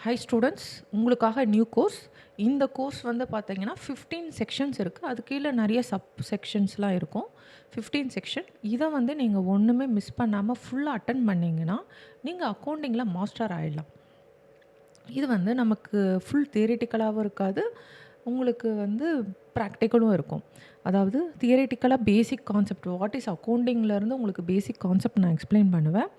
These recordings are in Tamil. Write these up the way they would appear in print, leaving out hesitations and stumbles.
ஹை ஸ்டூடெண்ட்ஸ், உங்களுக்காக நியூ கோர்ஸ். இந்த கோர்ஸ் வந்து பார்த்தீங்கன்னா 15 செக்ஷன்ஸ் இருக்குது. அது கீழே நிறைய சப் செக்ஷன்ஸ்லாம் இருக்கும். 15 செக்ஷன். இதை வந்து நீங்கள் ஒன்றுமே மிஸ் பண்ணாமல் ஃபுல்லாக அட்டன் பண்ணிங்கன்னா நீங்கள் அக்கௌண்டிங்கில் மாஸ்டர் ஆகிடலாம். இது வந்து நமக்கு ஃபுல் தியரிட்டிக்கலாகவும் இருக்காது, உங்களுக்கு வந்து ப்ராக்டிக்கலும் இருக்கும். அதாவது தியரிட்டிக்கலாக பேசிக் கான்செப்ட் வாட் இஸ் அக்கௌண்டிங்லேருந்து உங்களுக்கு பேசிக் கான்செப்ட் நான் எக்ஸ்பிளைன் பண்ணுவேன்.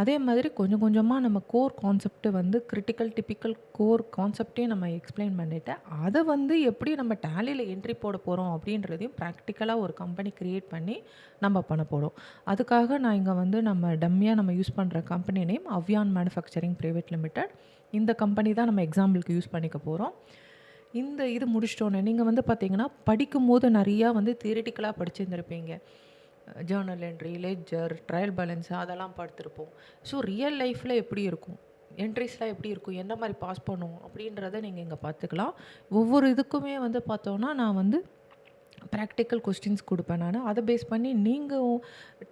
அதே மாதிரி கொஞ்சம் கொஞ்சமாக நம்ம கோர் கான்செப்ட்டு வந்து கிரிட்டிக்கல் டிப்பிக்கல் கோர் கான்செப்டையும் நம்ம எக்ஸ்பிளைன் பண்ணிவிட்டேன். அதை வந்து எப்படி நம்ம டேலியில் என்ட்ரி போட போகிறோம் அப்படின்றதையும் ப்ராக்டிக்கலாக ஒரு கம்பெனி க்ரியேட் பண்ணி நம்ம பண்ண போகிறோம். அதுக்காக நான் இங்கே வந்து நம்ம டம்மியாக நம்ம யூஸ் பண்ணுற company name Avyan manufacturing private limited. இந்த கம்பெனி தான் நம்ம எக்ஸாம்பிளுக்கு யூஸ் பண்ணிக்க போகிறோம். இந்த இது முடிச்சிட்டோன்னே நீங்கள் வந்து பார்த்தீங்கன்னா படிக்கும்போது நிறையா வந்து தியரிட்டிக்கலாக படிச்சுருந்துருப்பீங்க. Journal entry, ledger, trial balance அதெல்லாம் பார்த்துருப்போம். ஸோ ரியல் லைஃப்பில் எப்படி இருக்கும், என்ட்ரிஸ்லாம் எப்படி இருக்கும், என்ன மாதிரி பாஸ் பண்ணுவோம் அப்படின்றத நீங்கள் இங்கே பார்த்துக்கலாம். ஒவ்வொரு இதுக்குமே வந்து பார்த்தோன்னா நான் வந்து ப்ராக்டிக்கல் கொஸ்டின்ஸ் கொடுப்பேன் நான். அதை பேஸ் பண்ணி நீங்கள்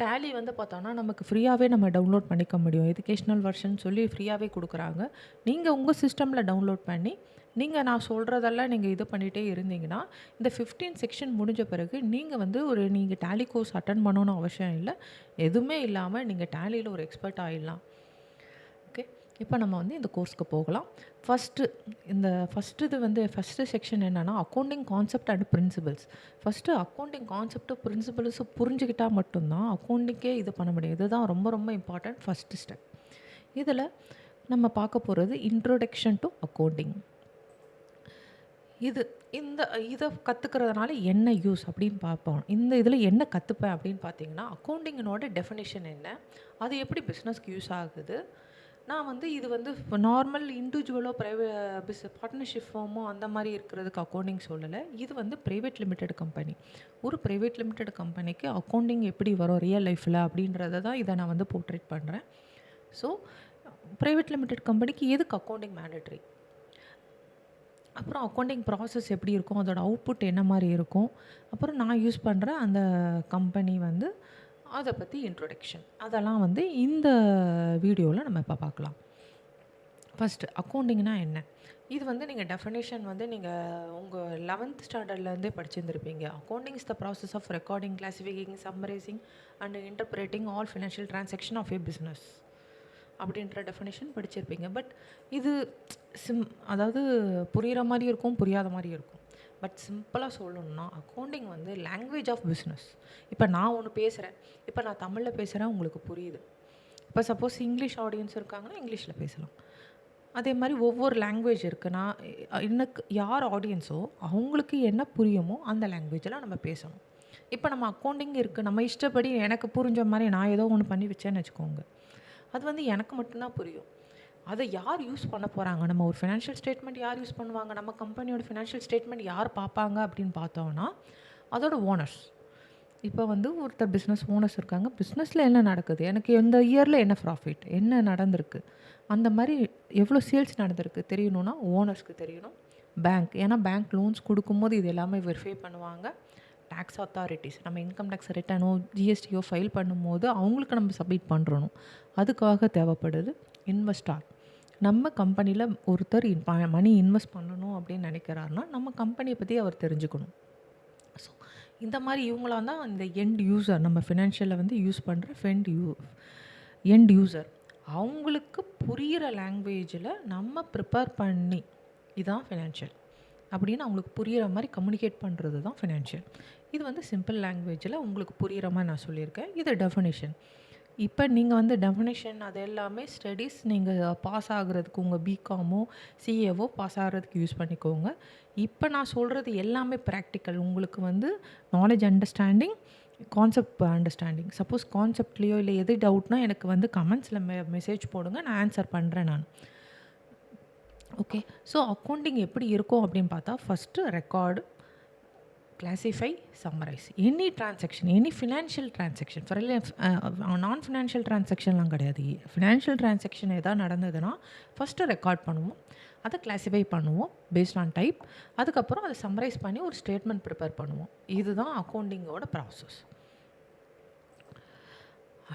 டேலி வந்து பார்த்தோன்னா நமக்கு ஃப்ரீயாகவே நம்ம டவுன்லோட் பண்ணிக்க முடியும். எஜுகேஷ்னல் வெர்ஷன் சொல்லி ஃப்ரீயாகவே கொடுக்குறாங்க. நீங்கள் உங்கள் சிஸ்டமில் டவுன்லோட் பண்ணி நீங்கள் நான் சொல்கிறதெல்லாம் நீங்கள் இது பண்ணிகிட்டே இருந்தீங்கன்னா இந்த 15 செக்ஷன் முடிஞ்ச பிறகு நீங்கள் வந்து நீங்கள் டேலி கோர்ஸ் அட்டன் பண்ணணும்னு அவசியம் இல்லை. எதுவுமே இல்லாமல் நீங்கள் டேலியில் ஒரு எக்ஸ்பர்ட் ஆகிடலாம். ஓகே, இப்போ நம்ம வந்து இந்த கோர்ஸ்க்கு போகலாம். ஃபஸ்ட்டு இது வந்து ஃபஸ்ட்டு செக்ஷன் என்னென்னா accounting concept and principles. First accounting concept பிரின்சிபல்ஸும் புரிஞ்சுக்கிட்டால் மட்டும்தான் அக்கௌண்டிங்கே இது பண்ண முடியும். இதுதான் ரொம்ப ரொம்ப இம்பார்ட்டண்ட் ஃபஸ்ட்டு ஸ்டெப். இதில் நம்ம பார்க்க போகிறது இன்ட்ரோடக்ஷன் டு அக்கௌண்டிங். இதை கற்றுக்கிறதுனால என்ன யூஸ் அப்படின்னு பார்ப்போம். இந்த இதில் என்ன கற்றுப்பேன் அப்படின்னு பார்த்தீங்கன்னா அக்கௌண்டிங்கினோட டெஃபினிஷன் என்ன, அது எப்படி பிஸ்னஸ்க்கு யூஸ் ஆகுது. நான் வந்து இது வந்து இப்போ நார்மல் இண்டிவிஜுவலோ பார்ட்னர்ஷிப் ஃபார்மோ அந்த மாதிரி இருக்கிறதுக்கு அக்கௌண்டிங் சொல்லலை. இது வந்து ப்ரைவேட் லிமிடெட் கம்பெனி. ஒரு ப்ரைவேட் லிமிடெட் கம்பெனிக்கு அக்கௌண்டிங் எப்படி வரும் ரியல் லைஃப்பில் அப்படின்றத தான் இதை நான் வந்து போர்ட்ரேட் பண்ணுறேன். ஸோ ப்ரைவேட் லிமிடெட் கம்பெனிக்கு எதுக்கு அக்கௌண்டிங் மேண்டட்ரி, அப்புறம் அக்கௌண்டிங் ப்ராசஸ் எப்படி இருக்கும், அதோட அவுட்புட் என்ன மாதிரி இருக்கும், அப்புறம் நான் யூஸ் பண்ணுற அந்த கம்பெனி வந்து அதை பற்றி இன்ட்ரொடக்ஷன், அதெல்லாம் வந்து இந்த வீடியோவில் நம்ம இப்போ பார்க்கலாம். ஃபஸ்ட்டு அக்கௌண்டிங்னா என்ன. இது வந்து நீங்கள் டெஃபினேஷன் வந்து நீங்கள் உங்கள் 11th ஸ்டாண்டர்ட்லேருந்தே படிச்சுருந்துருப்பீங்க. Accounting is the process of recording, classification, summarising and interpreting all financial transaction of a business அப்படின்ற டெஃபினேஷன் படிச்சிருப்பீங்க. பட் இது அதாவது புரிகிற மாதிரி இருக்கும், புரியாத மாதிரி இருக்கும். பட் சிம்பிளாக சொல்லணும்னா அக்கௌண்டிங் வந்து லாங்குவேஜ் ஆஃப் பிஸ்னஸ். இப்போ நான் ஒன்று பேசுகிறேன், இப்போ நான் தமிழில் பேசுகிறேன், உங்களுக்கு புரியுது. இப்போ சப்போஸ் இங்கிலீஷ் ஆடியன்ஸ் இருக்காங்கன்னா இங்கிலீஷில் பேசலாம். அதே மாதிரி ஒவ்வொரு லாங்குவேஜ் இருக்குது. நான் எனக்கு யார் ஆடியன்ஸோ அவங்களுக்கு என்ன புரியுமோ அந்த லாங்குவேஜில் நம்ம பேசணும். இப்போ நம்ம அக்கௌண்டிங் இருக்குது, நம்ம இஷ்டப்படி எனக்கு புரிஞ்ச மாதிரி நான் ஏதோ ஒன்று பண்ணி வச்சேன்னு வச்சுக்கோங்க, அது வந்து எனக்கு மட்டும்தான் புரியும். அதை யார் யூஸ் பண்ண போகிறாங்க, நம்ம ஒரு ஃபினான்ஷியல் ஸ்டேட்மெண்ட் யார் யூஸ் பண்ணுவாங்க, நம்ம கம்பெனியோட ஃபினான்ஷியல் ஸ்டேட்மெண்ட் யார் பார்ப்பாங்க அப்படின்னு பார்த்தோன்னா அதோட ஓனர்ஸ். இப்போ வந்து ஒருத்தர் பிஸ்னஸ் ஓனர்ஸ் இருக்காங்க, பிஸ்னஸில் என்ன நடக்குது, எனக்கு இந்த இயரில் என்ன ப்ராஃபிட், என்ன நடந்திருக்கு, அந்த மாதிரி எவ்வளோ சேல்ஸ் நடந்திருக்கு தெரியணும்னா ஓனர்ஸ்க்கு தெரியணும். பேங்க், ஏன்னா பேங்க் லோன்ஸ் கொடுக்கும்போது இது எல்லாமே வெரிஃபை பண்ணுவாங்க. டேக்ஸ் அத்தாரிட்டிஸ், நம்ம இன்கம் டேக்ஸ் ரிட்டனோ ஜிஎஸ்டியோ ஃபைல் பண்ணும்போது அவங்களுக்கு நம்ம சப்மிட் பண்ணுறணும். அதுக்காக தேவைப்படுது இன்வெஸ்டார். நம்ம கம்பெனியில் ஒருத்தர் மணி இன்வெஸ்ட் பண்ணணும் அப்படின்னு நினைக்கிறாருன்னா நம்ம கம்பெனியை பற்றி அவர் தெரிஞ்சுக்கணும். ஸோ இந்த மாதிரி இவங்களாம் தான் இந்த எண்ட் யூசர், நம்ம ஃபினான்ஷியலில் வந்து யூஸ் பண்ணுற எண்ட் யூசர். அவங்களுக்கு புரிகிற லாங்குவேஜில் நம்ம ப்ரிப்பேர் பண்ணி இதுதான் ஃபினான்ஷியல் அப்படின்னு அவங்களுக்கு புரிகிற மாதிரி கம்யூனிகேட் பண்ணுறது தான் ஃபினான்ஷியல். இது வந்து சிம்பிள் லாங்குவேஜில் உங்களுக்கு புரிகிற மாதிரி நான் சொல்லியிருக்கேன். இது டெஃபினேஷன். இப்போ நீங்கள் வந்து டெஃபினேஷன் அது எல்லாமே ஸ்டடீஸ் நீங்கள் பாஸ் ஆகுறதுக்கு உங்கள் பிகாமோ சிஏவோ பாஸ் ஆகிறதுக்கு யூஸ் பண்ணிக்கோங்க. இப்போ நான் சொல்கிறது எல்லாமே ப்ராக்டிக்கல். உங்களுக்கு வந்து knowledge understanding, concept understanding. Suppose கான்செப்ட்லேயோ இல்லை எது டவுட்னா எனக்கு வந்து கமெண்ட்ஸில் மெசேஜ் போடுங்க, நான் ஆன்சர் பண்ணுறேன் நான். ஓகே, ஸோ அக்கௌண்டிங் எப்படி இருக்கும் அப்படின்னு பார்த்தா first record, classify, summarise any transaction, any financial transaction. நான் ஃபினான்ஷியல் டிரான்சாக்ஷன்லாம் கிடையாது. ஃபினான்ஷியல் டிரான்சாக்ஷன் எதாவது நடந்ததுன்னா ஃபஸ்ட்டு ரெக்கார்ட் பண்ணுவோம், அதை கிளாசிஃபை பண்ணுவோம் பேஸ்ட் ஆன் டைப், அதுக்கப்புறம் அதை சம்மரைஸ் பண்ணி ஒரு ஸ்டேட்மெண்ட் ப்ரிப்பேர் பண்ணுவோம். இதுதான் அக்கௌண்டிங்கோட ப்ராசஸ்.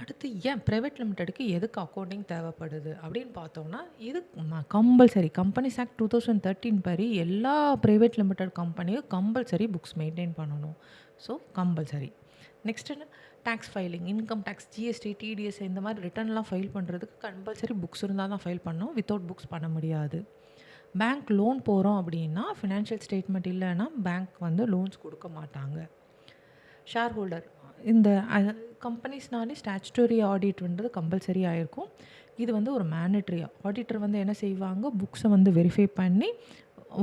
அடுத்து ஏன் பிரைவேட் லிமிடெடுக்கு எதுக்கு அக்கவுண்டிங் தேவைப்படுது அப்படின்னு பார்த்தோம்னா, இது கம்பல்சரி கம்பெனிஸ் ஆக்ட் 2013 படி எல்லா பிரைவேட் லிமிடெட் கம்பெனியும் கம்பல்சரி புக்ஸ் மெயின்டெயின் பண்ணணும். So compulsory. நெக்ஸ்ட் என்ன, tax filing, income tax, GST, TDS இந்த மாதிரி ரிட்டர்ன்லாம் ஃபைல் பண்ணுறதுக்கு கம்பல்சரி புக்ஸ் இருந்தால் தான் ஃபைல் பண்ணணும். வித்தவுட் புக்ஸ் பண்ண முடியாது. பேங்க் லோன் போகிறோம் அப்படின்னா ஃபினான்ஷியல் ஸ்டேட்மெண்ட் இல்லைன்னா பேங்க் வந்து லோன்ஸ் கொடுக்க மாட்டாங்க. ஷேர் ஹோல்டர், இந்த கம்பெனிஸ்னாலே ஸ்டாச்சுட்டரி ஆடிட்ன்றது கம்பல்சரி ஆகிருக்கும். இது வந்து ஒரு மேண்டட்ரி. ஆடிட்டர் வந்து என்ன செய்வாங்க, புக்ஸை வந்து வெரிஃபை பண்ணி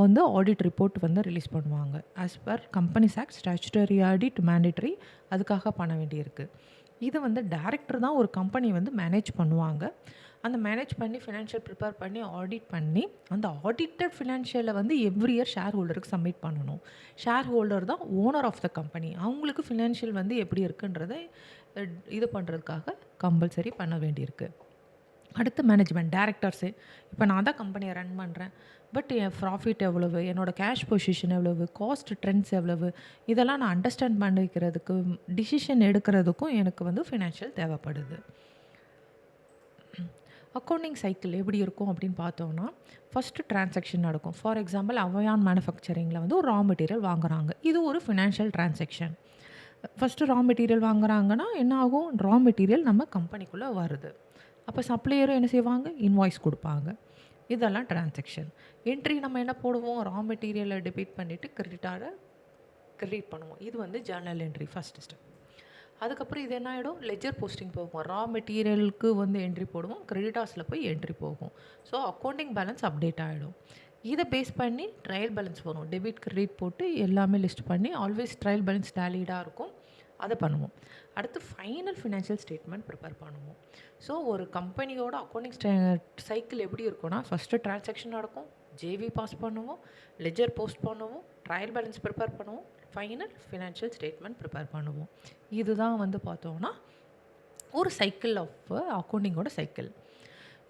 வந்து ஆடிட் ரிப்போர்ட் வந்து ரிலீஸ் பண்ணுவாங்க. As per companies act statutory audit mandatory, அதுக்காக பண்ண வேண்டியிருக்கு. இது வந்து டைரக்டர் தான் ஒரு கம்பெனி வந்து மேனேஜ் பண்ணுவாங்க. அந்த மேனேஜ் பண்ணி ஃபினான்ஷியல் ப்ரிப்பேர் பண்ணி ஆடிட் பண்ணி அந்த ஆடிட்டட் ஃபினான்ஷியலை வந்து எவ்ரி இயர் ஷேர் ஹோல்டருக்கு சப்மிட் பண்ணணும். ஷேர் ஹோல்டர் தான் ஓனர் ஆஃப் த கம்பெனி. அவங்களுக்கு ஃபினான்ஷியல் வந்து எப்படி இருக்குன்றதை இது பண்ணுறதுக்காக கம்பல்சரி பண்ண வேண்டியிருக்கு. அடுத்து மேனேஜ்மெண்ட் டைரக்டர்ஸு. இப்போ நான் தான் கம்பெனியை ரன் பண்ணுறேன். பட் என் ப்ராஃபிட் எவ்வளவு, என்னோடய கேஷ் பொசிஷன் எவ்வளவு, காஸ்ட் ட்ரெண்ட்ஸ் எவ்வளவு, இதெல்லாம் நான் அண்டர்ஸ்டாண்ட் பண்ணிக்கிறதுக்கு, டிசிஷன் எடுக்கிறதுக்கும் எனக்கு வந்து ஃபினான்ஷியல் தேவைப்படுது. அக்கௌண்டிங் சைக்கிள் எப்படி இருக்கும் அப்படின்னு பார்த்தோம்னா, ஃபஸ்ட்டு ட்ரான்சாக்ஷன் நடக்கும். ஃபார் எக்ஸாம்பிள் அவையான் மேனுஃபேக்சரிங்கில் வந்து ஒரு ரா மெட்டீரியல் வாங்குறாங்க. இது ஒரு financial transaction. First raw material வாங்குறாங்கன்னா என்ன ஆகும், ரா மெட்டீரியல் நம்ம கம்பெனிக்குள்ளே வருது. அப்போ சப்ளையரும் என்ன செய்வாங்க, இன்வாய்ஸ் கொடுப்பாங்க. இதெல்லாம் ட்ரான்சாக்ஷன். என்ட்ரி நம்ம என்ன போடுவோம், ரா மெட்டீரியலை டெபிட் பண்ணிவிட்டு கிரெடிட்டாரை கிரெடிட் பண்ணுவோம். இது வந்து ஜர்னல் என்ட்ரி ஃபஸ்ட்டு ஸ்டெப். அதுக்கப்புறம் இது என்ன ஆகிடும், லெஜர் போஸ்டிங் போகும். ரா மெட்டீரியலுக்கு வந்து என்ட்ரி போடுவோம், கிரெடிட்டாஸில் போய் என்ட்ரி போகும். ஸோ அக்கௌண்டிங் பேலன்ஸ் அப்டேட் ஆகிடும். இதை பேஸ் பண்ணி ட்ரையல் பேலன்ஸ் வரும். டெபிட் கிரெடிட் போட்டு எல்லாமே லிஸ்ட் பண்ணி ஆல்வேஸ் ட்ரையல் பேலன்ஸ் டேலிடாக இருக்கும், அதை பண்ணுவோம். அடுத்து ஃபைனல் ஃபினான்ஷியல் ஸ்டேட்மெண்ட் ப்ரிப்பேர் பண்ணுவோம். ஸோ ஒரு கம்பெனியோட அக்கௌண்டிங் சைக்கிள் எப்படி இருக்கும்னா, ஃபஸ்ட்டு ட்ரான்சாக்ஷன் நடக்கும், ஜேவி பாஸ் பண்ணுவோம், லெஜர் போஸ்ட் பண்ணுவோம், ட்ரையல் பேலன்ஸ் ப்ரிப்பேர் பண்ணுவோம், ஃபைனல் ஃபினான்ஷியல் ஸ்டேட்மெண்ட் ப்ரிப்பேர் பண்ணுவோம். இதுதான் வந்து பார்த்தோன்னா ஒரு சைக்கிள் ஆஃப் அக்கௌண்டிங்கோட சைக்கிள்.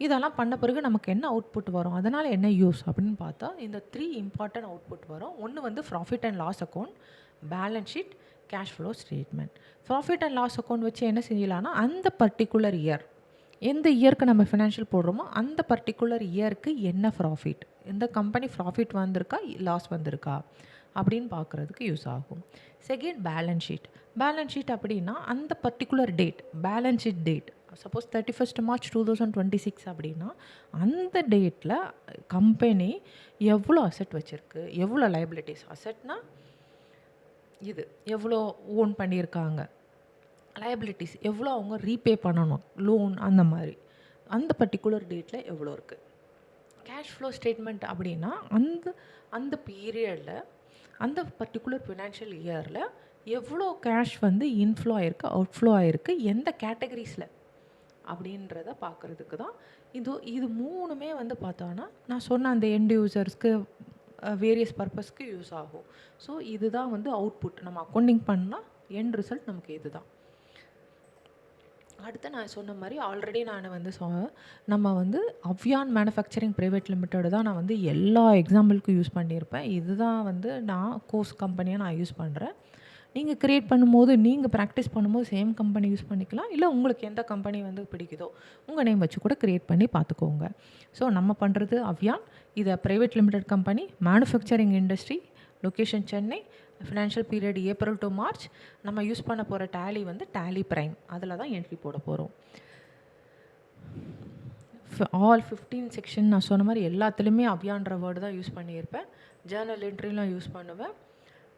இதெல்லாம் பண்ண பிறகு நமக்கு என்ன அவுட்புட் வரும், அதனால் என்ன யூஸ் அப்படின்னு பார்த்தா, இந்த 3 இம்பார்ட்டன்ட் அவுட்புட் வரும். ஒன்று வந்து profit and loss account, balance sheet, cash flow statement. Profit and loss account வச்சு என்ன செய்யலாம்னா, அந்த பர்டிகுலர் இயர், எந்த இயருக்கு நம்ம ஃபினான்ஷியல் போடுறோமோ அந்த பர்டிகுலர் இயருக்கு என்ன ப்ராஃபிட், இந்த கம்பெனி ப்ராஃபிட் வந்திருக்கா லாஸ் வந்திருக்கா அப்படின்னு பார்க்குறதுக்கு யூஸ் ஆகும். Second balance sheet. Balance sheet அப்படின்னா அந்த particular date, balance sheet date suppose 31 March 2026 அப்படின்னா அந்த டேட்டில் கம்பெனி எவ்வளோ அசெட் வச்சுருக்கு, எவ்வளோ லைபிலிட்டிஸ், அசெட்னா இது எவ்வளோ ஓன் பண்ணியிருக்காங்க, லைபிலிட்டிஸ் எவ்வளோ அவங்க ரீபே பண்ணணும், லோன் அந்த மாதிரி அந்த பர்டிகுலர் டேட்டில் எவ்வளோ இருக்குது. கேஷ் ஃப்ளோ ஸ்டேட்மெண்ட் அப்படின்னா அந்த அந்த பீரியடில் அந்த பர்டிகுலர் ஃபினான்ஷியல் இயரில் எவ்வளோ கேஷ் வந்து இன்ஃப்ளோ ஆகிருக்கு, அவுட்ஃப்ளோ ஆகிருக்கு, எந்த கேட்டகரிஸில் அப்படின்றத பார்க்குறதுக்கு தான் இது மூணுமே வந்து பார்த்தோன்னா நான் சொன்ன அந்த எண்ட் யூசர்ஸ்க்கு வேரியஸ் பர்பஸ்க்கு யூஸ் ஆகும். ஸோ இதுதான் வந்து அவுட்புட். நம்ம அக்கௌண்டிங் பண்ணால் எண்ட் ரிசல்ட் நமக்கு இது தான். அடுத்து நான் சொன்ன மாதிரி ஆல்ரெடி நான் வந்து நம்ம வந்து அவ்யான் மேனுஃபேக்சரிங் ப்ரைவேட் லிமிட்டட் தான் நான் வந்து எல்லா எக்ஸாம்பிளுக்கும் யூஸ் பண்ணியிருப்பேன். இதுதான் வந்து நான் கோர்ஸ் கம்பெனியாக நான் யூஸ் பண்ணுறேன். நீங்கள் க்ரியேட் பண்ணும்போது, நீங்கள் ப்ராக்டிஸ் பண்ணும்போது சேம் கம்பெனி யூஸ் பண்ணிக்கலாம். இல்லை உங்களுக்கு எந்த கம்பெனி வந்து பிடிக்குதோ உங்கள் நேம் வச்சு கூட க்ரியேட் பண்ணி பார்த்துக்கோங்க. ஸோ நம்ம பண்ணுறது அவ்யான். இதை private limited company, manufacturing industry, location Chennai, financial period April to March. நம்ம யூஸ் பண்ண போகிற டேலி வந்து டேலி ப்ரைம், அதில் தான் என்ட்ரி போட போகிறோம். ஆல் 15 செக்ஷன் நான் சொன்ன மாதிரி எல்லாத்துலேயுமே அவ்யான்ற வேர்டு தான் யூஸ் பண்ணியிருப்பேன். ஜேர்னல் என்ட்ரிலாம் யூஸ் பண்ணுவேன்.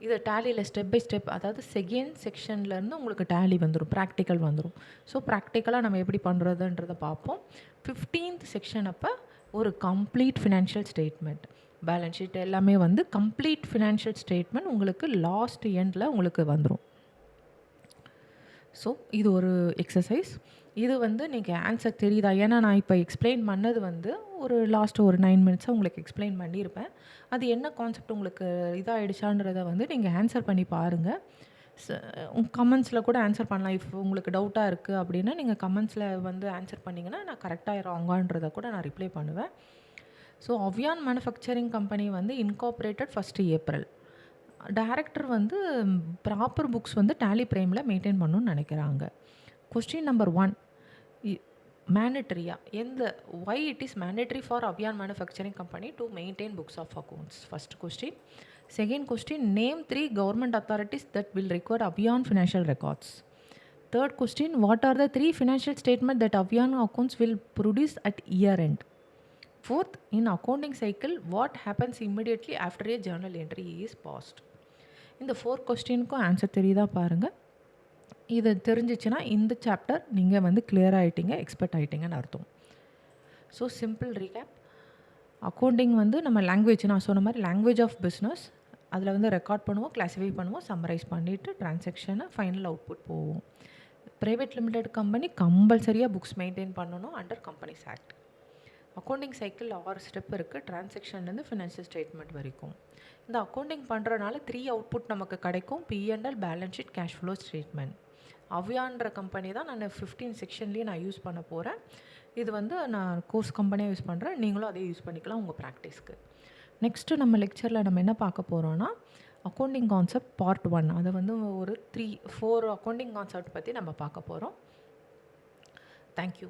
இதை டேலியில் ஸ்டெப் பை ஸ்டெப், அதாவது செகண்ட் செக்ஷன்லேருந்து உங்களுக்கு டேலி வந்துடும், ப்ராக்டிக்கல் வந்துடும். ஸோ ப்ராக்டிக்கலாக நம்ம எப்படி பண்ணுறதுன்றதை பார்ப்போம். 15th செக்ஷன் அப்போ ஒரு complete financial statement, balance sheet எல்லாமே வந்து கம்ப்ளீட் ஃபினான்ஷியல் ஸ்டேட்மெண்ட் உங்களுக்கு லாஸ்ட் எண்டில் உங்களுக்கு வந்துடும். ஸோ இது ஒரு எக்ஸசைஸ். இது வந்து நீங்கள் ஆன்சர் தெரியுதா, ஏன்னா நான் இப்போ எக்ஸ்பிளைன் பண்ணது வந்து ஒரு லாஸ்ட்டு ஒரு 9 மினிட்ஸாக உங்களுக்கு எக்ஸ்பிளைன் பண்ணியிருப்பேன். அது என்ன கான்செப்ட் உங்களுக்கு இதாகிடுச்சான்றதை வந்து நீங்கள் ஆன்சர் பண்ணி பாருங்கள். கமெண்ட்ஸில் கூட ஆன்சர் பண்ணலாம். இஃப் உங்களுக்கு டவுட்டாக இருக்குது அப்படின்னா நீங்கள் கமெண்ட்ஸில் வந்து ஆன்சர் பண்ணிங்கன்னா நான் கரெக்டாக ராங்கான்றதை கூட நான் ரிப்ளை பண்ணுவேன். ஸோ அவ்யான் மேனுஃபேக்சரிங் கம்பெனி வந்து இன்கார்பரேட்டட் 1 ஏப்ரல். டைரக்டர் வந்து ப்ராப்பர் புக்ஸ் வந்து டேலி ப்ரைமில் மெயின்டைன் பண்ணணும்னு நினைக்கிறாங்க. Question number 1 மேண்டட்டரியா why it is mandatory for Avian Manufacturing Company to maintain books of accounts? First question. Second question, name 3 government authorities that will require Avian financial records. Third question, what are the 3 financial statements that Avian accounts will produce at year end? Fourth, in accounting cycle, what happens immediately after a journal entry is passed? இந்த 4 கொஸ்டினுக்கும் ஆன்சர் தெரியுதா பாருங்கள். இது தெரிஞ்சிச்சுன்னா இந்த சாப்டர் நீங்கள் வந்து கிளியர் ஆகிட்டீங்க, எக்ஸ்பர்ட் ஆகிட்டீங்கன்னு அர்த்தம். ஸோ சிம்பிள் ரீகேப், அக்கௌண்டிங் வந்து நம்ம லாங்குவேஜ், நான் சொன்ன மாதிரி லாங்குவேஜ் ஆஃப் பிஸ்னஸ், அதில் வந்து ரெக்கார்ட் பண்ணுவோம், கிளாஸிஃபை பண்ணுவோம், சம்மரைஸ் பண்ணிவிட்டு ட்ரான்சாக்ஷனை ஃபைனல் அவுட்புட் போவோம். ப்ரைவேட் லிமிடெட் கம்பெனி கம்பல்சரியாக புக்ஸ் மெயின்டைன் பண்ணணும் under companies act. Accounting cycle 6 step இருக்குது, டிரான்சாக்ஷன்லேருந்து ஃபினான்ஷியல் ஸ்டேட்மெண்ட் வரைக்கும். இந்த அக்கௌண்டிங் பண்ணுறனால 3 அவுட்புட் நமக்கு கிடைக்கும், P&L, balance sheet, cash flow statement. அவியான்ற கம்பெனி தான் நான் 15 செக்ஷன்லேயும் நான் யூஸ் பண்ண போகிறேன். இது வந்து நான் கோர்ஸ் கம்பெனியாக யூஸ் பண்ணுறேன், நீங்களும் அதே யூஸ் பண்ணிக்கலாம் உங்கள் ப்ராக்டிஸ்க்கு. நெக்ஸ்ட்டு நம்ம லெக்சரில் நம்ம என்ன பார்க்க போகிறோன்னா அக்கௌண்டிங் கான்செப்ட் பார்ட் 1. அதை வந்து ஒரு 4 அக்கௌண்டிங் கான்செப்ட் பற்றி நம்ம பார்க்க போகிறோம். தேங்க்யூ.